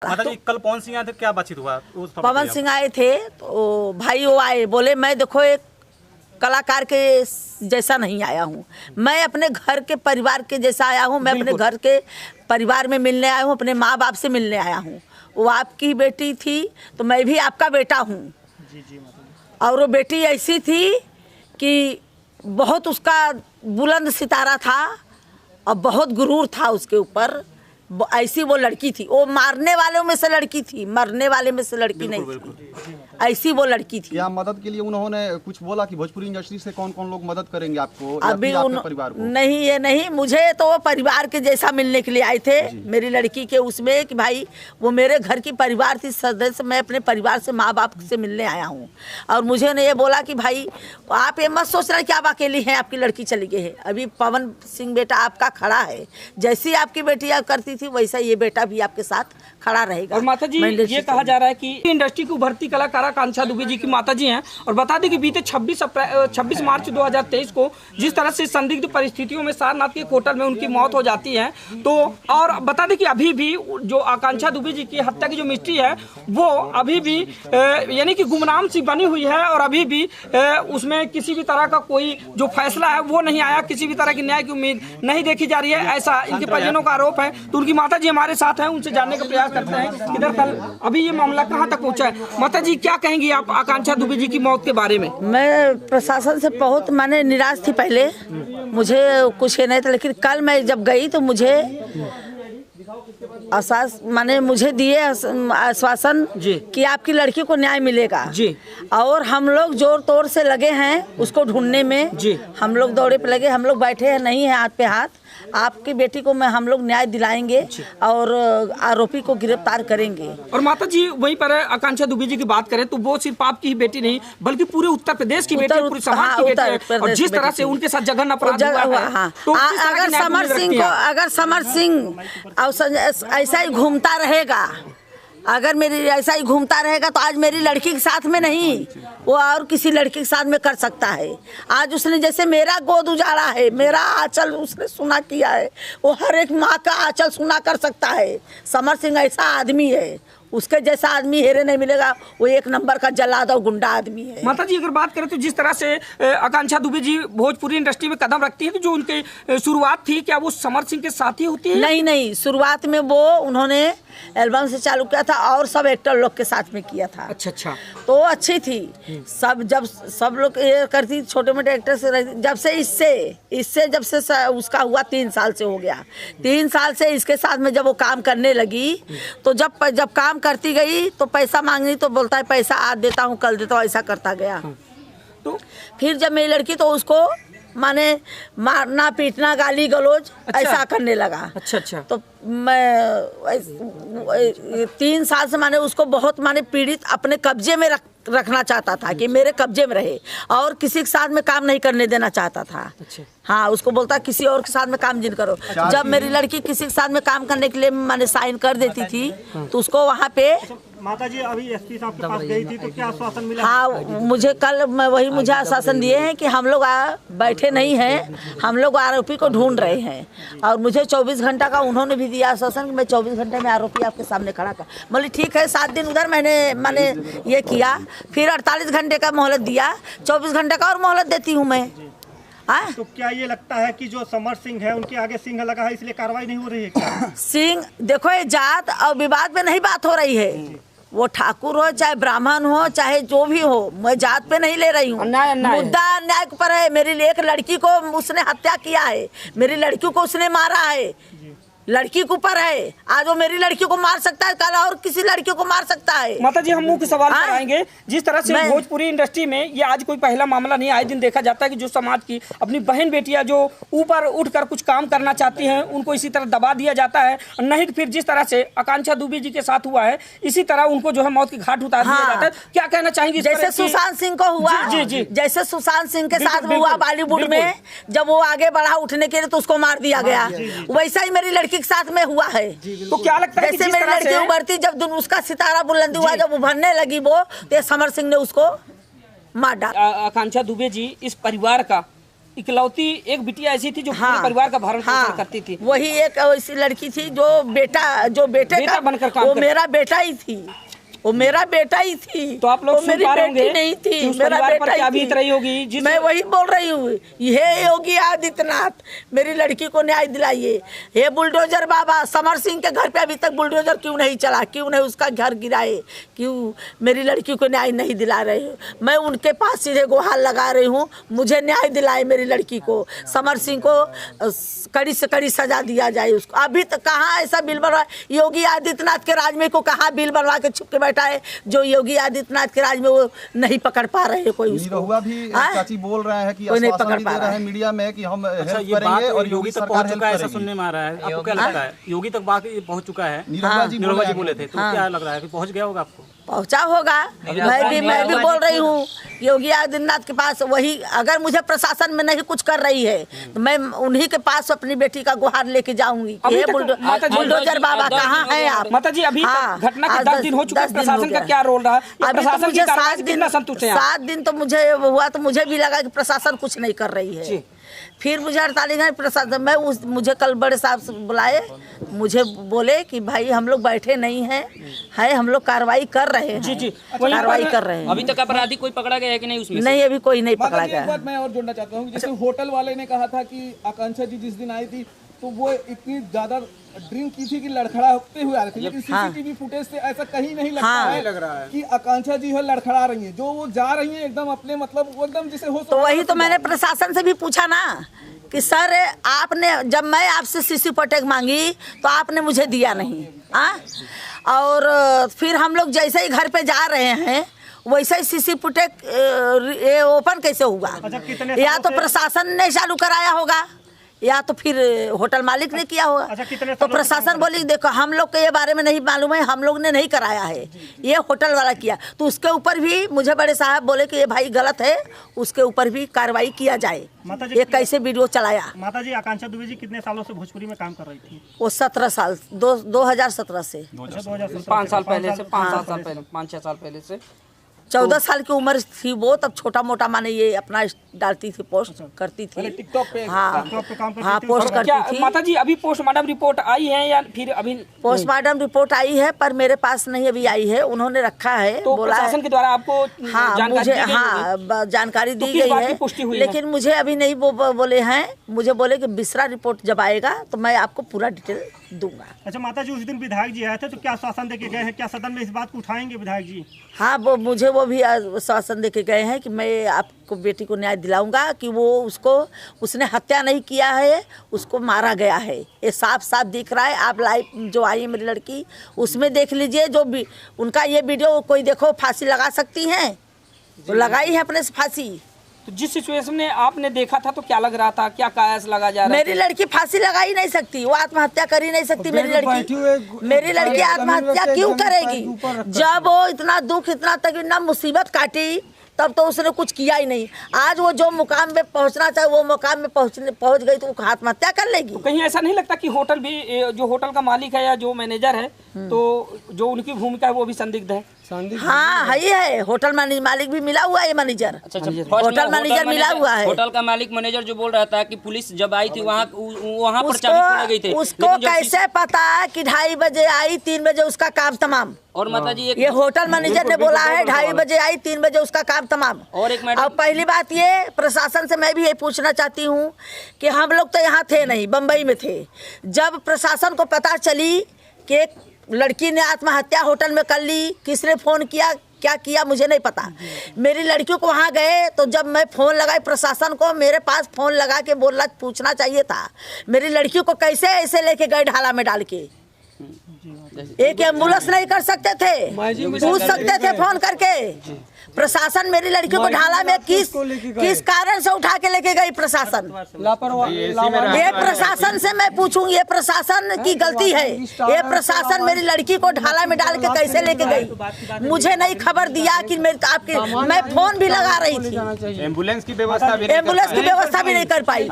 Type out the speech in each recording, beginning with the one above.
माता जी कल पवन सिंह आए थे, क्या बातचीत हुआ? पवन सिंह आए थे तो भाई वो आए, बोले मैं देखो एक कलाकार के जैसा नहीं आया हूँ, मैं अपने घर के परिवार के जैसा आया हूँ, मैं अपने घर के परिवार में मिलने आया हूँ, अपने माँ बाप से मिलने आया हूँ। वो आपकी बेटी थी तो मैं भी आपका बेटा हूँ। और वो बेटी ऐसी थी कि बहुत उसका बुलंद सितारा था और बहुत गुरूर था उसके ऊपर। ऐसी वो लड़की थी, वो मारने वालों में से लड़की थी, मरने वाले में से लड़की नहीं थी, ऐसी वो लड़की थी। क्या मदद के लिए उन्होंने कुछ बोला कि भोजपुरी इंडस्ट्री से कौन कौन लोग मदद करेंगे आपको? अभी आपके परिवार को? नहीं, ये नहीं, मुझे तो वो परिवार के जैसा मिलने के लिए आए थे मेरी लड़की के उसमें कि भाई वो मेरे घर की परिवार थी सदस्य, मैं अपने परिवार से माँ बाप से मिलने आया हूँ। और मुझे ने ये बोला कि भाई आप ये मत सोच रहे कि आप अकेली हैं, आपकी लड़की चली गई है, अभी पवन सिंह बेटा आपका खड़ा है, जैसी आपकी बेटी आप करती थी वैसा ये बेटा भी आपके साथ खड़ा रहेगा। और माता जी ये कहा जा रहा है कि इंडस्ट्री की उभरती कलाकार आकांक्षा दुबे जी की माता जी हैं। और बता दें कि बीते 26 मार्च 2023 को जिस तरह से संदिग्ध परिस्थितियों में सारनाथ के एक होटल में उनकी मौत हो जाती है, तो और बता दें कि अभी भी जो आकांक्षा दुबे जी की हत्या की जो मिस्ट्री है वो अभी भी यानी कि गुमनाम सी बनी हुई है और अभी भी उसमें किसी भी तरह का कोई जो फैसला है वो नहीं आया, किसी भी तरह की न्याय की उम्मीद नहीं देखी जा रही है, ऐसा इनके परिजनों का आरोप है। तो उनकी माता जी हमारे साथ हैं, उनसे जानने का प्रयास करते हैं कि दरअसल अभी ये मामला कहाँ तक पहुँचा है। माता जी क्या कहेंगी आप आकांक्षा दुबे जी की मौत के बारे में? मैं प्रशासन से बहुत माने निराश थी, पहले मुझे कुछ नहीं था, लेकिन कल मैं जब गई तो मुझे माने मुझे दिए आश्वासन कि आपकी लड़की को न्याय मिलेगा जी। और हम लोग जोर तोड़ से लगे हैं उसको ढूंढने में जी। हम लोग दौड़े पे लगे, हम लोग बैठे हैं नहीं है हाथ पे हाथ, आपकी बेटी को मैं हम लोग न्याय दिलाएंगे और आरोपी को गिरफ्तार करेंगे। और माता जी वहीं पर आकांक्षा दुबे जी की बात करें तो वो सिर्फ आपकी ही बेटी नहीं बल्कि पूरे उत्तर प्रदेश की बेटी है, पूरे समाज की बेटी है। और जिस तरह से उनके साथ जघन्य अपराध हुआ है, तो अगर समर सिंह ऐसा ही घूमता रहेगा, अगर मेरी ऐसा ही घूमता रहेगा तो आज मेरी लड़की के साथ में नहीं, वो और किसी लड़की के साथ में कर सकता है। आज उसने जैसे मेरा गोद उजाड़ा है, मेरा आंचल उसने सुना किया है, वो हर एक माँ का आंचल सुना कर सकता है। समर सिंह ऐसा आदमी है, उसके जैसा आदमी हेरे नहीं मिलेगा, वो एक नंबर का जल्लाद और गुंडा आदमी है। माता जी अगर बात करें तो जिस तरह से आकांक्षा दुबे जी भोजपुरी इंडस्ट्री में कदम रखती है, तो जो उनकी शुरुआत थी क्या वो समर सिंह के साथ ही होती है? नहीं, शुरुआत में वो उन्होंने एल्बम से चालू किया था और सब एक्टर लोग के साथ में किया था। अच्छा तो अच्छी थी सब, जब सब लोग ये करती छोटे मोटे एक्टर से रहती, जब से इससे जब से उसका हुआ 3 साल से हो गया, 3 साल से इसके साथ में जब वो काम करने लगी तो जब काम करती गई तो पैसा मांगनी तो बोलता है पैसा आज देता हूँ कल देता हूँ, ऐसा करता गया। तो फिर जब मेरी लड़की तो उसको माने मारना पीटना गाली गलौज ऐसा करने लगा। अच्छा तो मैं 3 साल से माने उसको बहुत माने पीड़ित अपने कब्जे में रखना चाहता था कि मेरे कब्जे में रहे और किसी के साथ में काम नहीं करने देना चाहता था। हाँ, उसको बोलता किसी और के साथ में काम जिन करो। जब मेरी लड़की किसी के साथ में काम करने के लिए मैंने साइन कर देती थी तो उसको वहाँ पे माता जी अभी एसपी साहब के पास गई थी तो क्या आश्वासन मिला? हाँ, मुझे कल वही मुझे आश्वासन दिए हैं कि हम लोग बैठे नहीं हैं, हम लोग आरोपी को ढूंढ रहे हैं। और मुझे 24 घंटा का उन्होंने भी दिया आश्वासन कि मैं 24 घंटे में आरोपी आपके सामने खड़ा कर। बोले ठीक है, 7 दिन उधर मैंने ये किया, फिर 48 घंटे का मोहलत दिया, 24 घंटे का और मोहलत देती हूँ मैं। तो क्या ये लगता है कि जो समर सिंह है उनके आगे सिंह लगा है इसलिए कार्रवाई नहीं हो रही है क्या? सिंह देखो, ये जात और विवाद में नहीं बात हो रही है, वो ठाकुर हो चाहे ब्राह्मण हो चाहे जो भी हो, मैं जात पे नहीं ले रही हूँ। मुद्दा न्याय पर है। मेरी एक लड़की को उसने हत्या किया है, मेरी लड़की को उसने मारा है, लड़की के ऊपर है। आज वो मेरी लड़की को मार सकता है, कल और किसी लड़की को मार सकता है। माता जी हम मुख्य सवाल पर आएंगे। जिस तरह से भोजपुरी इंडस्ट्री में ये आज कोई पहला मामला नहीं, आए दिन देखा जाता है कि जो समाज की अपनी बहन बेटियां जो ऊपर उठकर कुछ काम करना चाहती हैं उनको इसी तरह दबा दिया जाता है। नहीं तो फिर जिस तरह से आकांक्षा दुबे जी के साथ हुआ है इसी तरह उनको जो है मौत की घाट उतार दिया जाता है। क्या कहना चाहेंगे? जैसे सुशांत सिंह को हुआ, जी जैसे सुशांत सिंह के साथ हुआ बॉलीवुड में, जब वो आगे बढ़ा उठने के लिए तो उसको मार दिया गया, वैसा ही मेरी लड़की के साथ में हुआ है। तो क्या लगता है जैसे मेरी लड़की उभरती, जब उसका सितारा बुलंदी हुआ, जब उभरने लगी वो, तो समर सिंह ने उसको मार डाला। आकांक्षा दुबे जी इस परिवार का इकलौती एक बिटिया ऐसी थी जो हाँ, पूरे परिवार का भरण पोषण हाँ, करती थी। वही एक ऐसी लड़की थी जो बेटे बेटा बनकर काम वो करती। मेरा बेटा ही थी, वो मेरा बेटा ही थी। तो आप लोग वो सुन मेरी पा रहे बेटी होंगे नहीं कि थी, उस मेरा परिवार पर बेटा क्या ही बीत थी। रही होगी। मैं वही बोल रही हूँ, ये योगी आदित्यनाथ मेरी लड़की को न्याय दिलाइए। हे बुलडोजर बाबा, समर सिंह के घर पे अभी तक बुलडोजर क्यों नहीं चला, क्यों नहीं उसका घर गिराए, क्यों मेरी लड़की को न्याय नहीं दिला रहे हो। मैं उनके पास सीधे गुहार लगा रही हूँ, मुझे न्याय दिलाए मेरी लड़की को। समर सिंह को कड़ी से कड़ी सजा दिया जाए उसको। अभी तक कहाँ ऐसा बिल बनवा, योगी आदित्यनाथ के राज में को कहाँ बिल बनवा के छुप के बैठा है जो योगी आदित्यनाथ के राज में वो नहीं पकड़ पा रहे हैं कोई उसको। निरहुआ भी हाँ? चाची बोल रहे हैं कि कोई नहीं आश्वासन पकड़ भी पा दे रहा रहे है। हैं मीडिया में कि हम अच्छा, हेल्प ये करेंगे बात और योगी योगी तक सरकार पहुंच हेल्प चुका है, ऐसा करेगी। सुनने में आ रहा है। आपको क्या लगता है योगी तक बात पहुंच चुका है? निरहुआ जी निरहुआ जी बोले बोले थे, तो क्या लग रहा है कि पहुंच गया होगा आपको? पहुंचा होगा। मैं भी बोल रही हूँ योगी आदित्यनाथ के पास। वही अगर मुझे प्रशासन में नहीं कुछ कर रही है तो मैं उन्हीं के पास अपनी बेटी का गुहार लेके जाऊंगी कि अभी हे तक माता जी- बुलडोजर बाबा कहाँ हैं आप। माता जी, अभी हाँ, तक घटना के आज 10 दिन हो चुके हैं, 10 दिन प्रशासन हो का गया। क्या रोल रहा? या अभी तो प्रशासन की मुझे कार्रवाई 7 से दिन कितना संतुष्ट हैं आप? 7 दिन तो मुझे हुआ तो मुझे भी लगा कि प्रशासन कुछ नहीं कर रही जी। है। फिर मुझे 48 घंटे प्रशासन मुझे कल बड़े साहब से बुलाए, मुझे बोले कि भाई हम लोग बैठे नहीं हैं, हम लोग कार्रवाई कर रहे हैं। जी, जी। कार्रवाई कर रहे हैं। अभी तक अपराधी कोई पकड़ा गया है कि नहीं उसमें से? नहीं, अभी कोई नहीं माता पकड़ा जी, एक गया। बात मैं और जोड़ना चाहता हूँ। जैसे होटल वाले ने कहा था कि आकांक्षा जी जिस दिन आई थी तो वो इतनी ज्यादा ड्रिंक की थी कि लड़खड़ाते हुए आ रहे थे, लेकिन हाँ। सीसीटीवी फुटेज से ऐसा कहीं नहीं लगता हाँ। है, लग रहा है कि आकांक्षा जी है लड़खड़ा रही हैं। जो वो जा रही हैं एकदम अपने मतलब वो एकदम जिसे हो तो वही तो मैंने प्रशासन से भी पूछा ना कि सर आपने, जब मैं आपसे सीसी फुटेज मांगी तो आपने मुझे दिया नहीं। और फिर हम लोग जैसे ही घर पे जा रहे हैं वैसे ही सीसी फुटेज ओपन कैसे हुआ? अच्छा, कितने या सालों तो से- प्रशासन ने चालू कराया होगा या तो फिर होटल मालिक ने किया होगा। अच्छा, कितने तो सालों से प्रशासन काम बोली देखो हम लोग को ये बारे में नहीं मालूम है, हम लोग ने नहीं कराया है, ये होटल वाला किया। तो उसके ऊपर भी मुझे बड़े साहब बोले कि ये भाई गलत है, उसके ऊपर भी कार्रवाई किया जाए। माता जी, ये कैसे वीडियो चलाया? माता जी, आकांक्षा दुबे जी कितने सालों से भोजपुरी में काम कर रही थी? वो 17 साल 2017 से अच्छा, 2017 5 साल पहले से, 5 हाँ। साल पहले, 5-6 साल पहले से 14 साल की उम्र थी वो, तब छोटा मोटा माने ये अपना डालती थी, पोस्ट करती थी। टिकटॉक पे हाँ टिकटॉक पे काम करती हाँ, थी। पोस्ट और क्या करती थी। माता जी अभी पोस्टमार्टम रिपोर्ट आई है या फिर अभी? पोस्टमार्टम रिपोर्ट आई है पर मेरे पास नहीं अभी आई है, उन्होंने रखा है, तो बोला है। प्रशासन के द्वारा आपको हाँ जानकारी मुझे दी गई होगी? जानकारी तो दी किस गई बात की है, पुष्टि हुई है? लेकिन मुझे अभी नहीं बोले हैं। मुझे बोले कि बिसरा रिपोर्ट जब आएगा तो मैं आपको पूरा डिटेल दूंगा। अच्छा माता जी, उस दिन विधायक जी आए थे तो क्या आश्वासन देके गए हैं? क्या सदन में इस बात को उठाएंगे विधायक जी? हाँ, वो मुझे वो भी आश्वासन देके गए हैं कि मैं आपको बेटी को न्याय दिलाऊंगा, कि वो उसने हत्या नहीं किया है, उसको मारा गया है। ये साफ साफ दिख रहा है। आप लाइव जो आई है मेरी लड़की उसमें देख लीजिए, जो भी उनका ये वीडियो कोई देखो, फांसी लगा सकती हैं तो लगाई है अपने से फांसी। तो जिस सिचुएशन में आपने देखा था तो क्या लग रहा था, क्या कायस लगा जा रहा मेरी लड़की फांसी लगा ही नहीं सकती, वो आत्महत्या कर ही नहीं सकती। मेरी लड़की आत्महत्या क्यों करेगी? जब वो इतना दुख, इतना तक ना मुसीबत काटी, तब तो उसने कुछ किया ही नहीं। आज वो जो मुकाम पे पहुंचना चाहे वो मुकाम में पहुंच गई तो वो आत्महत्या कर लेगी? तो कहीं ऐसा नहीं लगता कि होटल भी, जो होटल का मालिक है या जो मैनेजर है, तो जो उनकी भूमिका है वो भी संदिग्ध है? हाँ है, होटल मालिक भी मिला हुआ है, मैनेजर। अच्छा, होटल मैनेजर मिला हुआ है। होटल का मालिक मैनेजर जो बोल रहा था कि पुलिस जब आई थी वहाँ पर चाबी खोले गई थे। उसको कैसे पता कि 2:30 बजे आई, 3 बजे उसका काम तमाम? और माता जी ये होटल मैनेजर ने बोला है 2:30 बजे आई, 3 बजे उसका काम तमाम। और एक मैडम, अब पहली बात ये प्रशासन से मैं भी ये पूछना चाहती हूँ कि हम लोग तो यहाँ थे नहीं, बम्बई में थे। जब प्रशासन को पता चली कि एक लड़की ने आत्महत्या होटल में कर ली, किसने फ़ोन किया, क्या किया, मुझे नहीं पता। मेरी लड़कियों को वहाँ गए तो जब मैं फ़ोन लगाई प्रशासन को, मेरे पास फ़ोन लगा के पूछना चाहिए था मेरी लड़कियों को कैसे ऐसे लेके गए ढाला में डाल के। एक एम्बुलेंस नहीं कर सकते थे, पूछ सकते थे फोन करके। प्रशासन मेरी लड़की को ढाला में किस कारण से उठा के लेके गई? प्रशासन ये प्रशासन से मैं पूछूं, ये प्रशासन की गलती है। ये प्रशासन मेरी लड़की को ढाला में डाल के कैसे लेके गई? मुझे नहीं खबर दिया कि मैं फोन भी लगा रही थी, एम्बुलेंस की व्यवस्था भी नहीं कर पाई।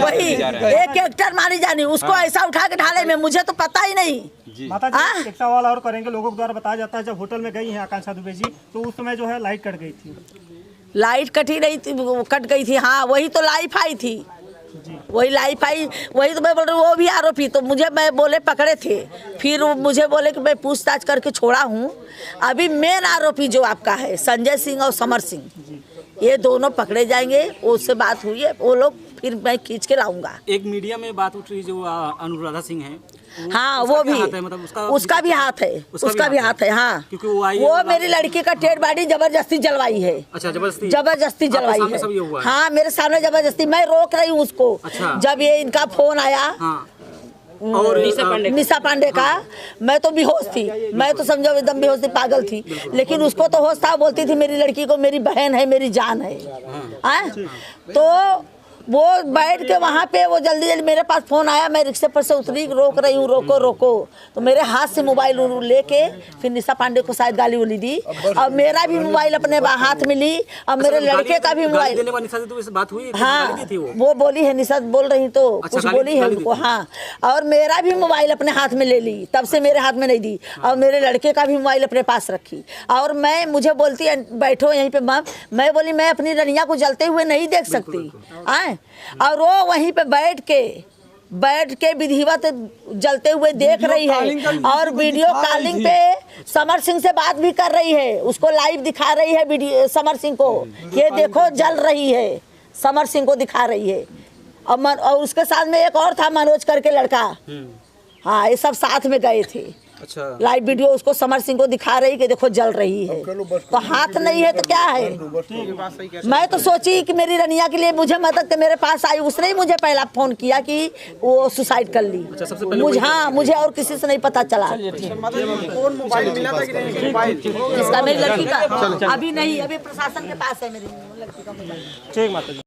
वही एक एक्टर मानी जानी, उसको ऐसा उठा के ढाले में, मुझे तो पता ही नहीं। माता जी, एक सवाल और करेंगे। लोगों के द्वारा बताया जाता है जब होटल में गई हैं आकांक्षा दुबे जी तो उस समय जो है लाइट कट गई थी। लाइट कटी रही थी, कट गई थी। हाँ वही तो लाइफ आई थी, वही लाइफ आई, वही तो मैं बोल रही हूँ। वो भी आरोपी तो मुझे मैं बोले पकड़े थे, फिर वो मुझे बोले कि मैं पूछताछ करके छोड़ा हूँ। अभी मेन आरोपी जो आपका है संजय सिंह और समर सिंह, ये दोनों पकड़े जाएंगे। उससे बात हुई है, वो लोग फिर मैं खींच के लाऊंगा। एक मीडिया में बात उठ रही जो अनुराधा सिंह है, हाँ वो भी मतलब उसका भी हाथ है, उसका भी हाथ है। हाँ क्योंकि वो आई वो मेरी लड़की का डेड बॉडी जबरदस्ती जलवाई है। अच्छा, जबरदस्ती जलवाई सामने सब ये हुआ है। है? हाँ मेरे सामने जबरदस्ती, मैं रोक रही हूँ उसको। अच्छा। जब ये इनका फोन आया और निशा पांडे का, मैं तो बेहोश थी, मैं तो समझो एकदम बेहोश थी, पागल थी। लेकिन उसको तो होश था, बोलती थी मेरी लड़की को मेरी बहन है, मेरी जान है। तो वो बैठ के वहाँ पे वो जल्दी जल्दी मेरे पास फोन आया, मैं रिक्शे पर से उतरी, रोक रही हूँ, रोको रोको। तो मेरे हाथ से मोबाइल लेके फिर निशा पांडे को शायद गाली उली दी, और मेरा भी मोबाइल अपने हाथ में ली, और मेरे लड़के का भी मोबाइल। बात हुई? हाँ वो बोली है, निशा बोल रही तो कुछ बोली है उनको। हाँ और मेरा भी मोबाइल अपने हाथ में ले ली, तब से मेरे हाथ में नहीं दी, और मेरे लड़के का भी मोबाइल अपने पास रखी। और मैं मुझे बोलती है बैठो यहीं पे मैम, मैं बोली मैं अपनी रनिया को जलते हुए नहीं देख सकती। आए और वो वहीं पे बैठ के विधिवत जलते हुए देख रही है, और वीडियो कॉलिंग पे समर सिंह से बात भी कर रही है, उसको लाइव दिखा रही है वीडियो समर सिंह को, ये देखो जल रही है, समर सिंह को दिखा रही है। और उसके साथ में एक और था मनोज करके लड़का। हाँ ये सब साथ में गए थे। अच्छा। लाइव वीडियो उसको समर सिंह को दिखा रही कि देखो जल रही है, तो हाथ नहीं है तो क्या है। मैं तो सोची कि मेरी रनिया के लिए मुझे मदद मेरे पास आई, उसने ही मुझे पहला फोन किया कि वो सुसाइड कर ली। मुझे हाँ मुझे और किसी से नहीं पता चला। इसका मेरी लड़की का अभी नहीं, अभी प्रशासन के पास है मेरी लड़की का मोबाइल। ठीक माता जी।